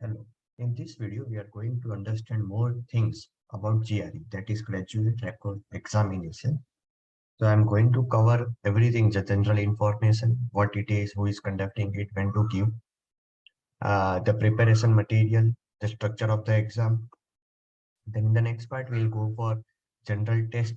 Hello. In this video, we are going to understand more things about GRE, that is Graduate Record Examination. So I'm going to cover everything, the general information, what it is, who is conducting it, when to give, the preparation material, the structure of the exam. Then in the next part, we'll go for general test,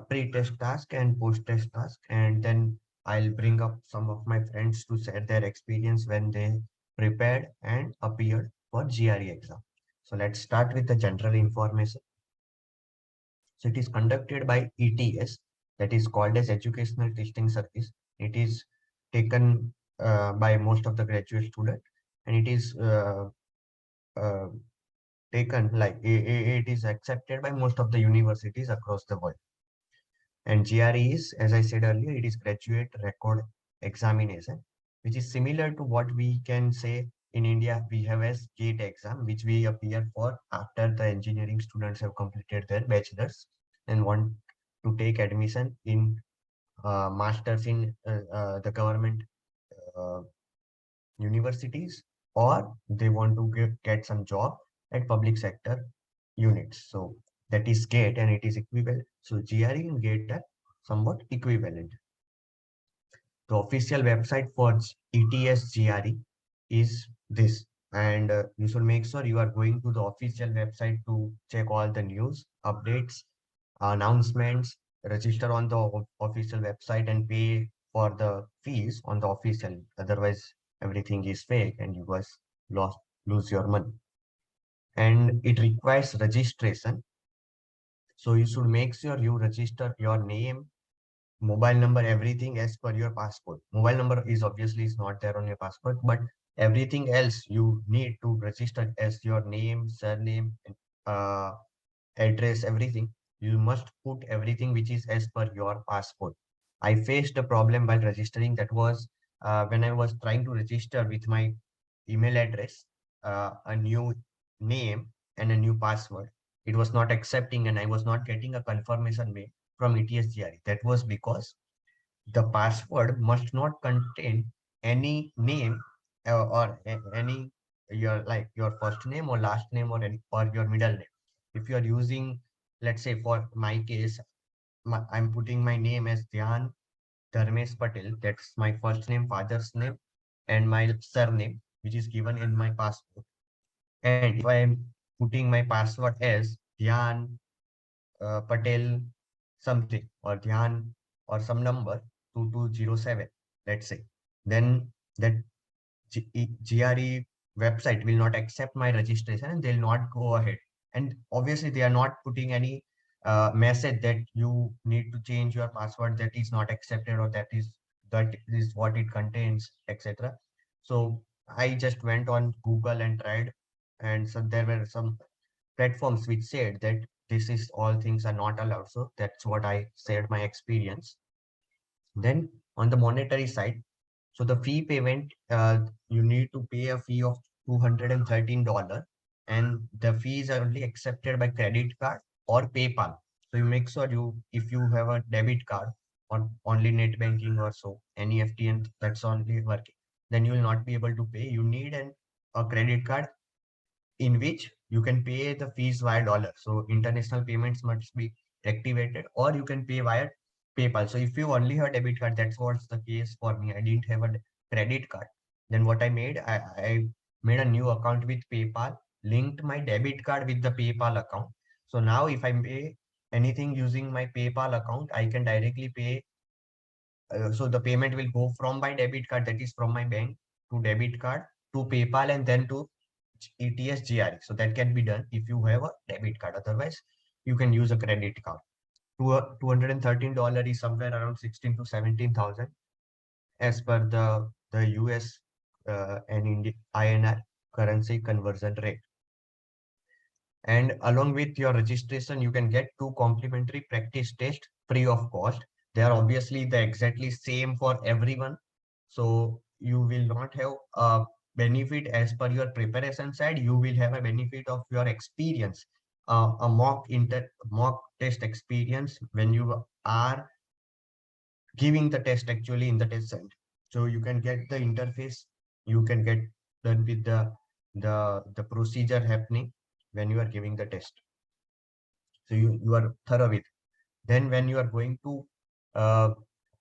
pre-test task and post-test task. And then I'll bring up some of my friends to share their experience when they prepared and appeared for GRE exam. So let's start with the general information. So it is conducted by ETS, that is called as Educational Testing Service. It is taken by most of the graduate students, and it is uh, taken like it is accepted by most of the universities across the world. And GRE is, as I said earlier, it is Graduate Record Examination, which is similar to what we can say in India we have as GATE exam, which we appear for after the engineering students have completed their bachelor's and want to take admission in masters in the government uh, universities, or they want to get some job at public sector units. So that is GATE and it is equivalent. So GRE and GATE are somewhat equivalent. The official website for ETS GRE is this, and you should make sure you are going to the official website to check all the news, updates, announcements, register on the official website and pay for the fees on the official. Otherwise, everything is fake and you guys lost lose your money. And it requires registration. So you should make sure you register your name, mobile number, everything as per your passport. Mobile number is obviously is not there on your passport, but everything else you need to register as your name, surname, uh, address, everything. You must put everything which is as per your passport. I faced a problem while registering. That was when I was trying to register with my email address, a new name and a new password. It was not accepting and I was not getting a confirmation mail from ETS-GRE. That was because the password must not contain any name or any your like your first name or last name or any or your middle name. If you are using, let's say for my case, I'm putting my name as Dhyan Dharmesh Patel. That's my first name, father's name, and my surname, which is given in my passport. And if I am putting my password as Dhyan Patel something or Dhyan or some number 2207, let's say, then that GRE website will not accept my registration and they'll not go ahead. And obviously, they are not putting any message that you need to change your password, that is not accepted, or that is what it contains, etc. So I just went on Google and tried, and so there were some platforms which said that this is all things are not allowed. So that's what I said my experience. Then on the monetary side, so the fee payment, you need to pay a fee of $213, and the fees are only accepted by credit card or PayPal. So you make sure you, if you have a debit card or only net banking or so, NEFT, and that's only working, then you will not be able to pay. You need a credit card in which you can pay the fees via dollar. So international payments must be activated, or you can pay via PayPal. So if you only have debit card, that's what's the case for me. I didn't have a credit card. Then what I made, I made a new account with PayPal, linked my debit card with the PayPal account. So now if I pay anything using my PayPal account, I can directly pay. So the payment will go from my debit card, that is from my bank, to debit card, to PayPal, and then to ETS GRE. So that can be done if you have a debit card. Otherwise, you can use a credit card. $213 is somewhere around 16 to 17,000 as per the US and INR currency conversion rate. And along with your registration, you can get 2 complimentary practice tests free of cost. They are obviously the exactly same for everyone. So you will not have a benefit as per your preparation side. You will have a benefit of your experience, a mock test experience when you are giving the test actually in the test center. So you can get the interface, you can get done with the the procedure happening when you are giving the test. So you are thorough with. Then when you are going to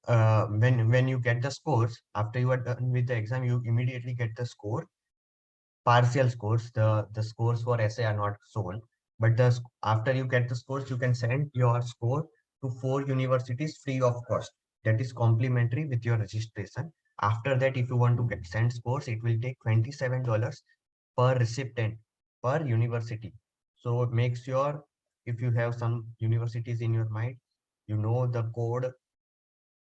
uh, when you get the scores after you are done with the exam, you immediately get the score, partial scores. The scores for essay are not shown, but after you get the scores, you can send your score to 4 universities free of cost. That is complimentary with your registration. After that, if you want to send scores, it will take $27 per recipient per university. So make sure, if you have some universities in your mind, you know the code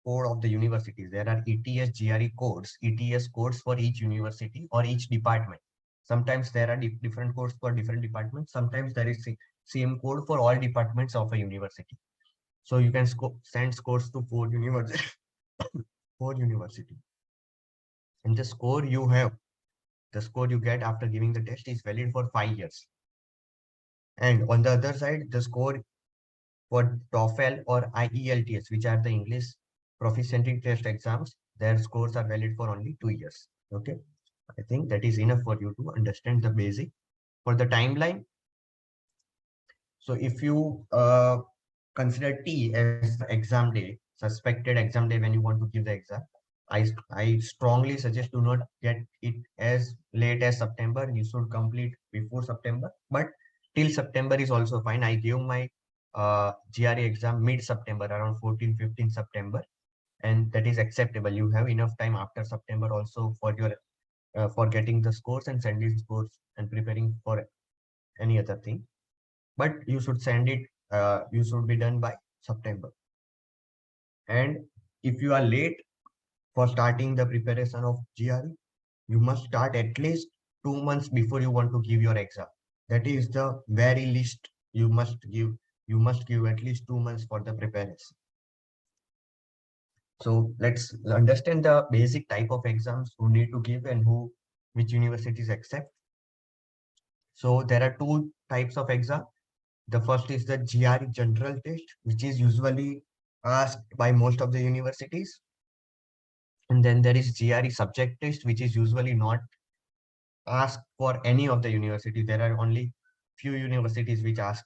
of the universities. There are ETS, GRE codes, ETS codes for each university or each department. Sometimes there are different codes for different departments. Sometimes there is same code for all departments of a university. So you can send scores to 4 university, 4 university. And the score you get after giving the test is valid for 5 years. And on the other side, the score for TOEFL or IELTS, which are the English proficiency test exams, their scores are valid for only 2 years. Okay, I think that is enough for you to understand the basic. For the timeline, so if you consider T as the exam day, suspected exam day when you want to give the exam, I strongly suggest do not get it as late as September. You should complete before September, but till September is also fine. I gave my GRE exam mid-September, around 14, 15 September, and that is acceptable. You have enough time after September also for your for getting the scores and sending scores and preparing for any other thing. But you should send it. You should be done by September. And if you are late for starting the preparation of GRE, you must start at least 2 months before you want to give your exam. That is the very least you must give. You must give at least 2 months for the preparation. So let's understand the basic type of exams who need to give and which universities accept. So there are two types of exam. The first is the GRE general test, which is usually asked by most of the universities. And then there is GRE subject test, which is usually not asked for any of the university. There are only few universities which ask.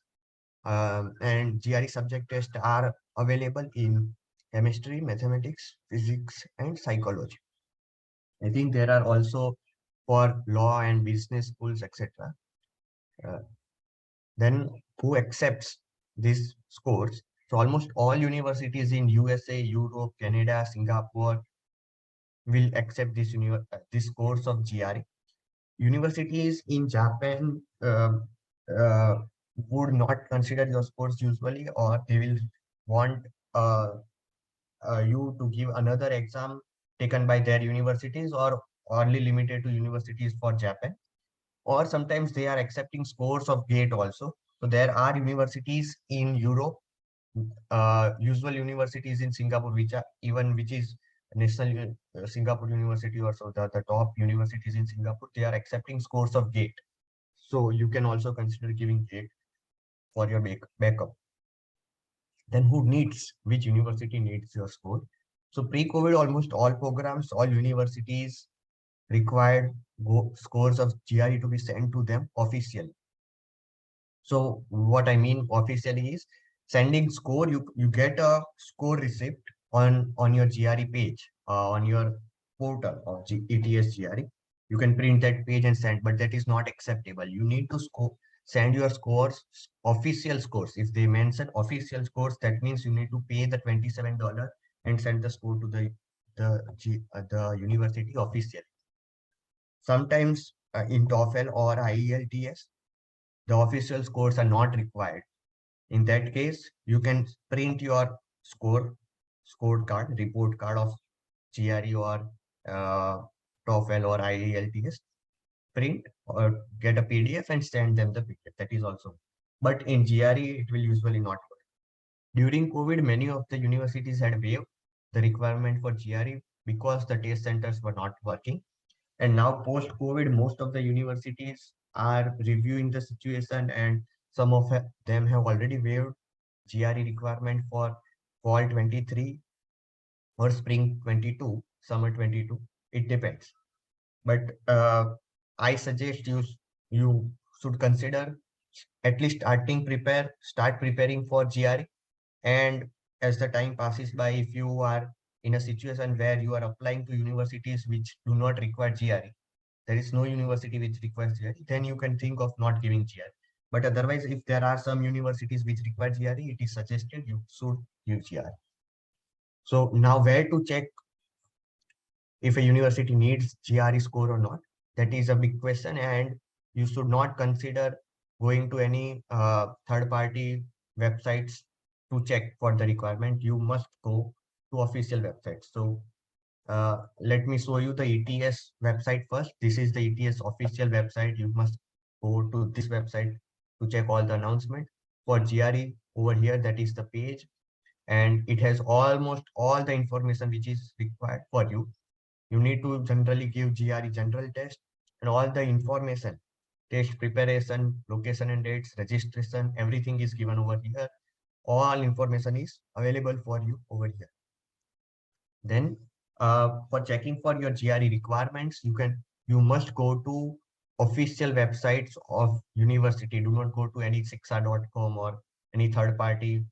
And GRE subject tests are available in chemistry, mathematics, physics, and psychology. I think there are also for law and business schools, etc. Uh, then who accepts these scores? So almost all universities in USA, Europe, Canada, Singapore will accept this course of GRE. Universities in Japan uh, would not consider your scores usually, or they will want uh, you to give another exam taken by their universities or only limited to universities for Japan. Or sometimes they are accepting scores of GATE also. So there are universities in Europe, usual universities in Singapore, which is National Singapore University, or so the top universities in Singapore, they are accepting scores of GATE. So you can also consider giving GATE for your backup. Then which university needs your score? So pre-COVID, almost all programs, all universities required scores of GRE to be sent to them officially. So what I mean officially is sending score. You get a score receipt on your GRE page, on your portal of ETS GRE. You can print that page and send, but that is not acceptable. You need to send your scores, official scores. If they mention official scores, that means you need to pay the $27 and send the score to the university officially. Sometimes in TOEFL or IELTS, the official scores are not required. In that case, you can print your score card, report card of GRE or TOEFL or IELTS, print or get a PDF and send them the PDF. That is also. But in GRE, it will usually not work. During COVID, many of the universities had waived the requirement for GRE because the test centers were not working. And now post-COVID, most of the universities are reviewing the situation, and some of them have already waived GRE requirement for fall 23 or spring 22, summer 22. It depends. But I suggest you should consider at least start preparing for GRE. And as the time passes by, if you are in a situation where you are applying to universities which do not require GRE, there is no university which requires GRE, then you can think of not giving GRE. But otherwise, if there are some universities which require GRE, it is suggested you should give GRE. So now where to check if a university needs GRE score or not? That is a big question, and you should not consider going to any third-party websites to check for the requirement. You must go to official websites. So let me show you the ETS website first. This is the ETS official website. You must go to this website to check all the announcement. For GRE over here, that is the page, and it has almost all the information which is required for you. You need to generally give GRE general test and all the information, test preparation, location and dates, registration, everything is given over here. All information is available for you over here. Then for checking for your GRE requirements, you must go to official websites of university. Do not go to any sixa.com or any third party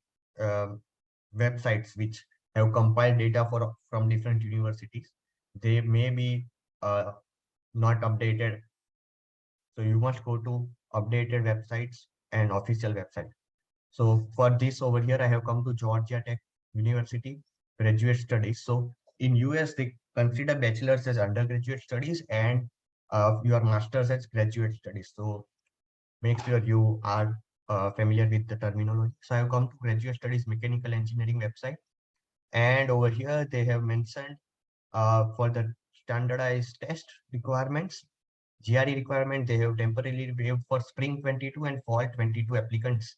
websites which have compiled data from different universities. They may be not updated. So you must go to updated websites and official website. So for this over here, I have come to Georgia Tech University graduate studies. So in US, they consider bachelor's as undergraduate studies and your master's as graduate studies. So make sure you are familiar with the terminology. So I have come to graduate studies mechanical engineering website. And over here, they have mentioned for the standardized test requirements, GRE requirement, they have temporarily waived for spring 22 and fall 22 applicants.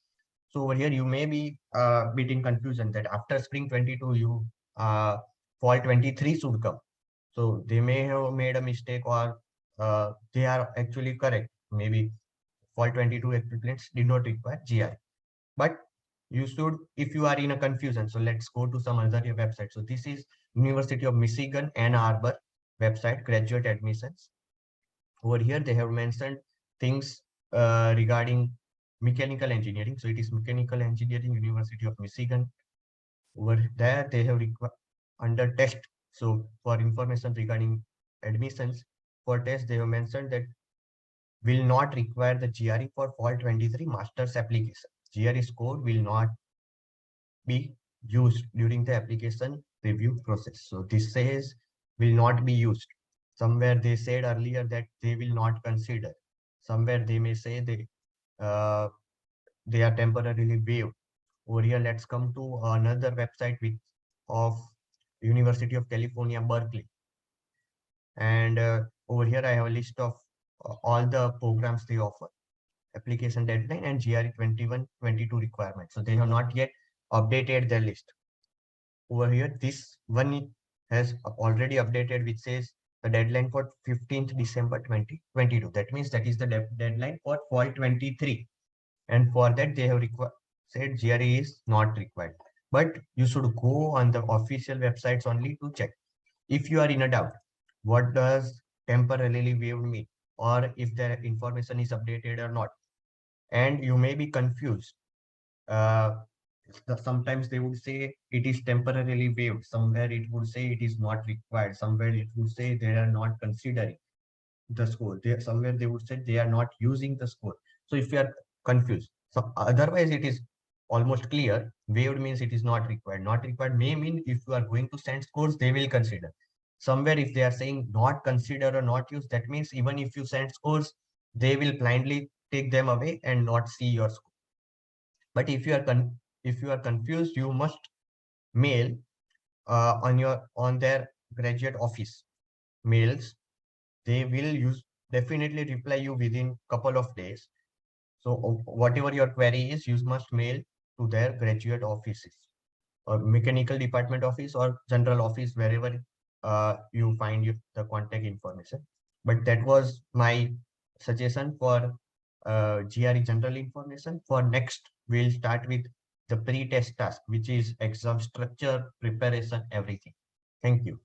So over here, you may be a bit in confusion that after spring 22, fall 23 should come. So they may have made a mistake, or they are actually correct. Maybe fall 22 applicants did not require GRE. But you should, if you are in a confusion, so let's go to some other website. So this is University of Michigan Ann Arbor website, graduate admissions. Over here, they have mentioned things regarding mechanical engineering. So it is Mechanical Engineering University of Michigan. Over there, they have under test. So for information regarding admissions, for test, they have mentioned that will not require the GRE for fall 23 master's application. GRE score will not be used during the application review process. So this says will not be used. Somewhere they said earlier that they will not consider. Somewhere they may say uh, they are temporarily waived. Over here, let's come to another website of University of California, Berkeley. And over here, I have a list of all the programs they offer, application deadline and GRE 21-22 requirements. So they have not yet updated their list. Over here, this one has already updated, which says the deadline for 15th December 2022. That means that is the deadline for fall 23. And for that, they have said GRE is not required. But you should go on the official websites only to check. If you are in a doubt, what does temporarily waived mean? Or if the information is updated or not. And you may be confused. Uh, Sometimes they would say it is temporarily waived. Somewhere it would say it is not required. Somewhere it would say they are not considering the score. Somewhere they would say they are not using the score. So if you are confused, so otherwise it is almost clear. Waived means it is not required. Not required may mean if you are going to send scores, they will consider. Somewhere if they are saying not consider or not use, that means even if you send scores, they will blindly take them away and not see your score. But if you are confused, you must mail on their graduate office mails. They will definitely reply you within couple of days. So whatever your query is, you must mail to their graduate offices or mechanical department office or general office, wherever you find the contact information. But that was my suggestion for GRE general information. For next, we'll start with the pre-test task, which is exam structure, preparation, everything. Thank you.